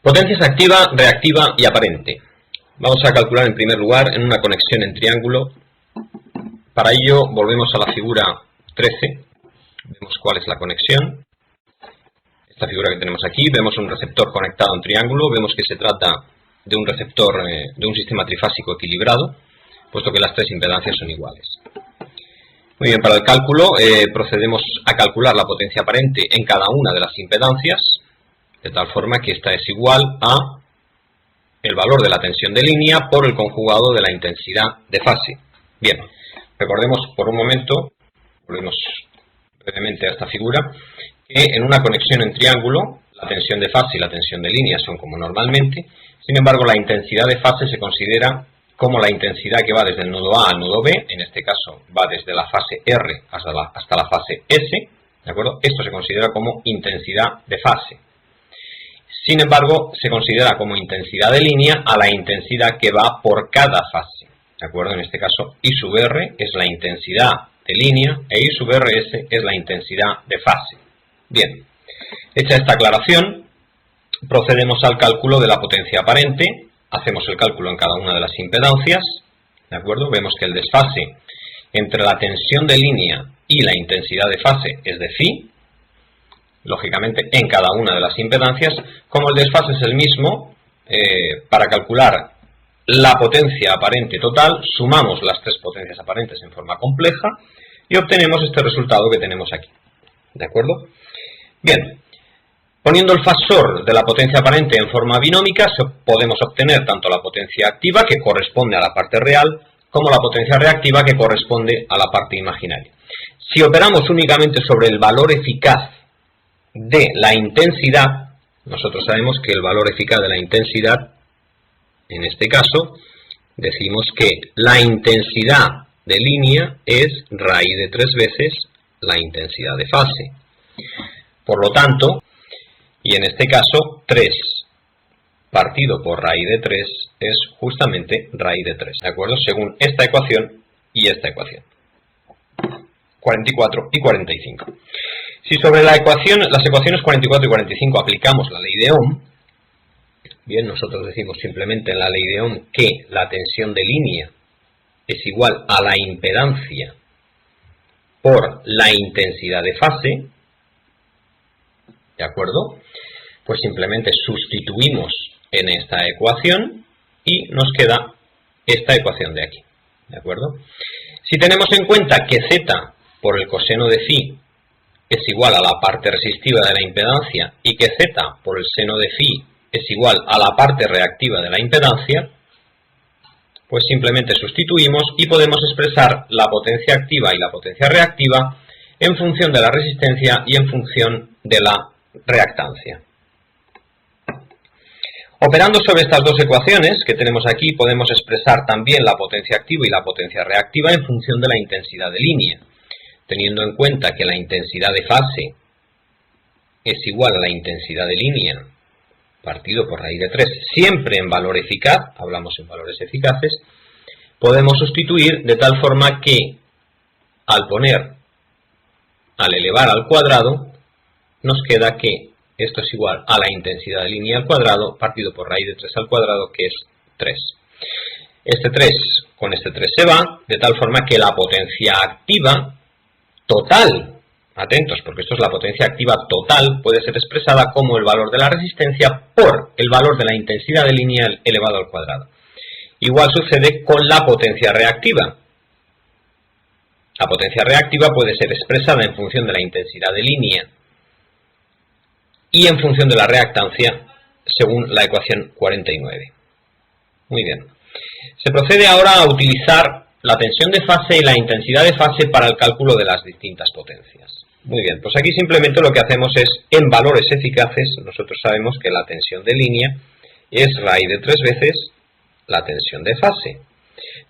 Potencias activa, reactiva y aparente. Vamos a calcular en primer lugar en una conexión en triángulo. Para ello volvemos a la figura 13. Vemos cuál es la conexión. Esta figura que tenemos aquí, vemos un receptor conectado en triángulo. Vemos que se trata de un receptor de un sistema trifásico equilibrado, puesto que las tres impedancias son iguales. Muy bien, para el cálculo procedemos a calcular la potencia aparente en cada una de las impedancias, de tal forma que esta es igual a el valor de la tensión de línea por el conjugado de la intensidad de fase. Bien, recordemos por un momento, volvemos brevemente a esta figura, que en una conexión en triángulo la tensión de fase y la tensión de línea son como normalmente. Sin embargo, la intensidad de fase se considera como la intensidad que va desde el nodo A al nodo B, en este caso va desde la fase R hasta la fase S, ¿de acuerdo? Esto se considera como intensidad de fase. Sin embargo, se considera como intensidad de línea a la intensidad que va por cada fase, ¿de acuerdo? En este caso, I sub R es la intensidad de línea e I sub RS es la intensidad de fase. Bien, hecha esta aclaración, procedemos al cálculo de la potencia aparente. Hacemos el cálculo en cada una de las impedancias, ¿de acuerdo? Vemos que el desfase entre la tensión de línea y la intensidad de fase es de phi, lógicamente en cada una de las impedancias. Como el desfase es el mismo, para calcular la potencia aparente total, sumamos las tres potencias aparentes en forma compleja y obtenemos este resultado que tenemos aquí, ¿de acuerdo? Bien. Poniendo el fasor de la potencia aparente en forma binómica, podemos obtener tanto la potencia activa, que corresponde a la parte real, como la potencia reactiva, que corresponde a la parte imaginaria. Si operamos únicamente sobre el valor eficaz de la intensidad, nosotros sabemos que el valor eficaz de la intensidad, en este caso, decimos que la intensidad de línea es raíz de 3 veces la intensidad de fase. Por lo tanto, y en este caso, 3 partido por raíz de 3 es justamente raíz de 3, ¿de acuerdo? Según esta ecuación y esta ecuación. 44 y 45. Si sobre las ecuaciones 44 y 45 aplicamos la ley de Ohm, bien, nosotros decimos simplemente en la ley de Ohm que la tensión de línea es igual a la impedancia por la intensidad de fase, ¿de acuerdo? Pues simplemente sustituimos en esta ecuación y nos queda esta ecuación de aquí, ¿de acuerdo? Si tenemos en cuenta que z por el coseno de phi es igual a la parte resistiva de la impedancia y que z por el seno de phi es igual a la parte reactiva de la impedancia, pues simplemente sustituimos y podemos expresar la potencia activa y la potencia reactiva en función de la resistencia y en función de la reactancia. Operando sobre estas dos ecuaciones que tenemos aquí, podemos expresar también la potencia activa y la potencia reactiva en función de la intensidad de línea, teniendo en cuenta que la intensidad de fase es igual a la intensidad de línea partido por raíz de 3, siempre en valor eficaz, hablamos en valores eficaces. Podemos sustituir de tal forma que al elevar al cuadrado, nos queda que esto es igual a la intensidad de línea al cuadrado partido por raíz de 3 al cuadrado, que es 3. Este 3 con este 3 se va, de tal forma que la potencia activa total, atentos porque esto es la potencia activa total, puede ser expresada como el valor de la resistencia por el valor de la intensidad de línea elevado al cuadrado. Igual sucede con la potencia reactiva. La potencia reactiva puede ser expresada en función de la intensidad de línea y en función de la reactancia, según la ecuación 49. Muy bien. Se procede ahora a utilizar la tensión de fase y la intensidad de fase para el cálculo de las distintas potencias. Muy bien, pues aquí simplemente lo que hacemos es, en valores eficaces, nosotros sabemos que la tensión de línea es raíz de 3 veces la tensión de fase,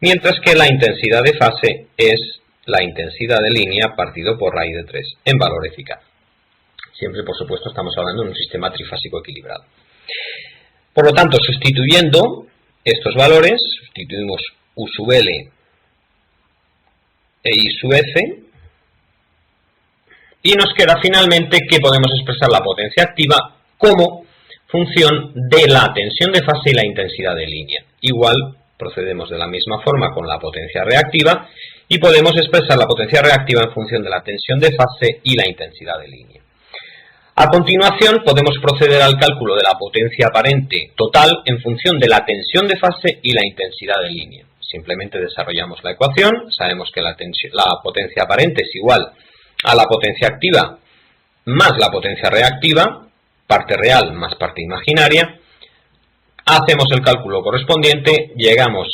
mientras que la intensidad de fase es la intensidad de línea partido por raíz de 3 en valor eficaz. Siempre, por supuesto, estamos hablando de un sistema trifásico equilibrado. Por lo tanto, sustituyendo estos valores, sustituimos U sub L e I sub F, y nos queda finalmente que podemos expresar la potencia activa como función de la tensión de fase y la intensidad de línea. Igual procedemos de la misma forma con la potencia reactiva y podemos expresar la potencia reactiva en función de la tensión de fase y la intensidad de línea. A continuación podemos proceder al cálculo de la potencia aparente total en función de la tensión de fase y la intensidad de línea. Simplemente desarrollamos la ecuación, sabemos que la potencia aparente es igual a la potencia activa más la potencia reactiva, parte real más parte imaginaria. Hacemos el cálculo correspondiente, llegamos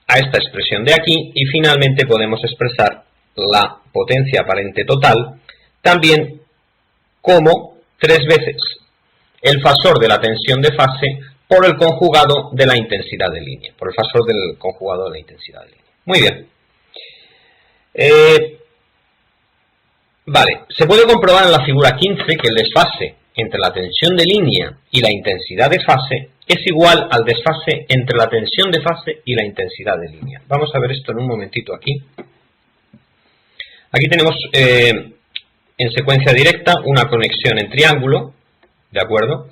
a esta expresión de aquí y finalmente podemos expresar la potencia aparente total también como 3 veces el fasor de la tensión de fase por el conjugado de la intensidad de línea, por el fasor del conjugado de la intensidad de línea. Muy bien. Vale, se puede comprobar en la figura 15 que el desfase entre la tensión de línea y la intensidad de fase es igual al desfase entre la tensión de fase y la intensidad de línea. Vamos a ver esto en un momentito aquí. Aquí tenemos en secuencia directa una conexión en triángulo, ¿de acuerdo?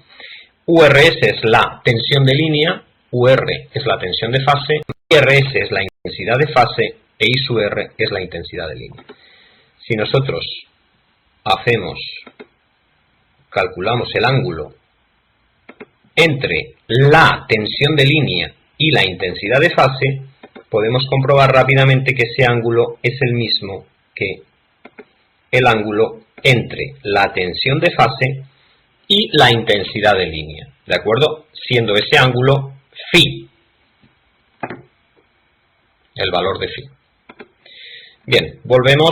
URS es la tensión de línea, UR es la tensión de fase, IRS es la intensidad de fase e I sub R es la intensidad de línea. Si nosotros calculamos el ángulo entre la tensión de línea y la intensidad de fase, podemos comprobar rápidamente que ese ángulo es el mismo que el ángulo entre la tensión de fase y la intensidad de línea, ¿de acuerdo? Siendo ese ángulo phi, el valor de phi. Bien, volvemos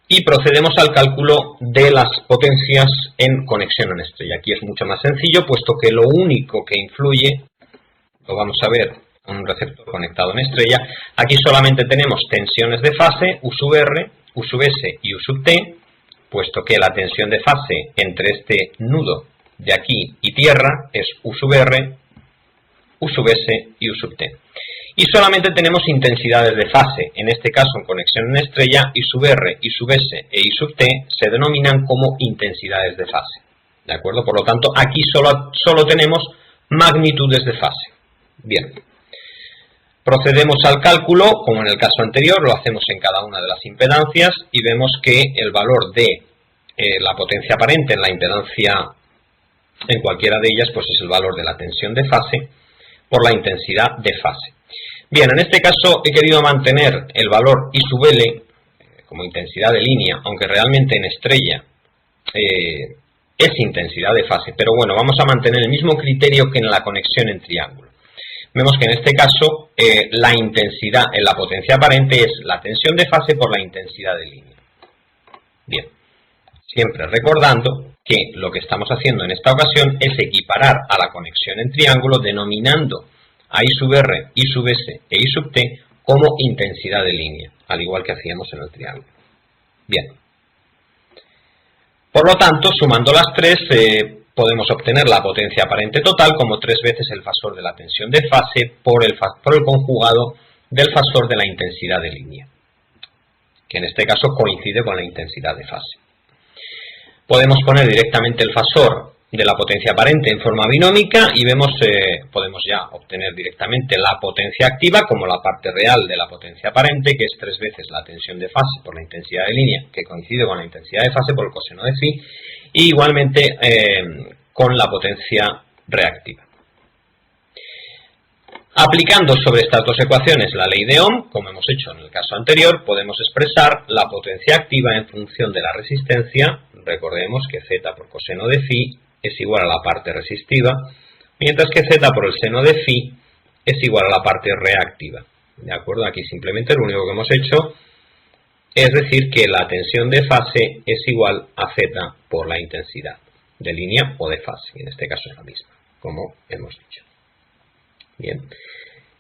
y procedemos al cálculo de las potencias en conexión en estrella. Aquí es mucho más sencillo, puesto que lo único que influye, lo vamos a ver con un receptor conectado en estrella, aquí solamente tenemos tensiones de fase, U sub R, U sub S y U sub T, puesto que la tensión de fase entre este nudo de aquí y tierra es U sub R, U sub S y U sub T. Y solamente tenemos intensidades de fase, en este caso en conexión en estrella, I sub R, I sub S e I sub T se denominan como intensidades de fase. ¿De acuerdo? Por lo tanto, aquí solo tenemos magnitudes de fase. Bien. Procedemos al cálculo, como en el caso anterior, lo hacemos en cada una de las impedancias y vemos que el valor de la potencia aparente en la impedancia en cualquiera de ellas pues es el valor de la tensión de fase por la intensidad de fase. Bien, en este caso he querido mantener el valor I sub L como intensidad de línea, aunque realmente en estrella es intensidad de fase, pero bueno, vamos a mantener el mismo criterio que en la conexión en triángulo. Vemos que en este caso la intensidad en la potencia aparente es la tensión de fase por la intensidad de línea. Bien, siempre recordando que lo que estamos haciendo en esta ocasión es equiparar a la conexión en triángulo denominando a I sub R, I sub S e I sub T como intensidad de línea, al igual que hacíamos en el triángulo. Bien. Por lo tanto, sumando las tres, podemos obtener la potencia aparente total como 3 veces el fasor de la tensión de fase por el conjugado del fasor de la intensidad de línea, que en este caso coincide con la intensidad de fase. Podemos poner directamente el fasor de la potencia aparente en forma binómica y vemos, podemos ya obtener directamente la potencia activa como la parte real de la potencia aparente, que es 3 veces la tensión de fase por la intensidad de línea, que coincide con la intensidad de fase por el coseno de phi, y igualmente con la potencia reactiva. Aplicando sobre estas dos ecuaciones la ley de Ohm, como hemos hecho en el caso anterior, podemos expresar la potencia activa en función de la resistencia. Recordemos que Z por coseno de phi es igual a la parte resistiva, mientras que Z por el seno de phi es igual a la parte reactiva. ¿De acuerdo? Aquí simplemente lo único que hemos hecho es decir que la tensión de fase es igual a Z por la intensidad de línea o de fase, y en este caso es la misma, como hemos dicho. Bien,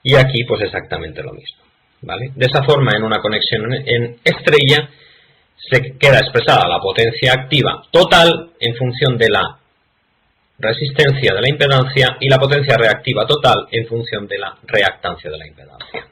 y aquí pues exactamente lo mismo, ¿vale? De esa forma, en una conexión en estrella se queda expresada la potencia activa total en función de la resistencia de la impedancia y la potencia reactiva total en función de la reactancia de la impedancia.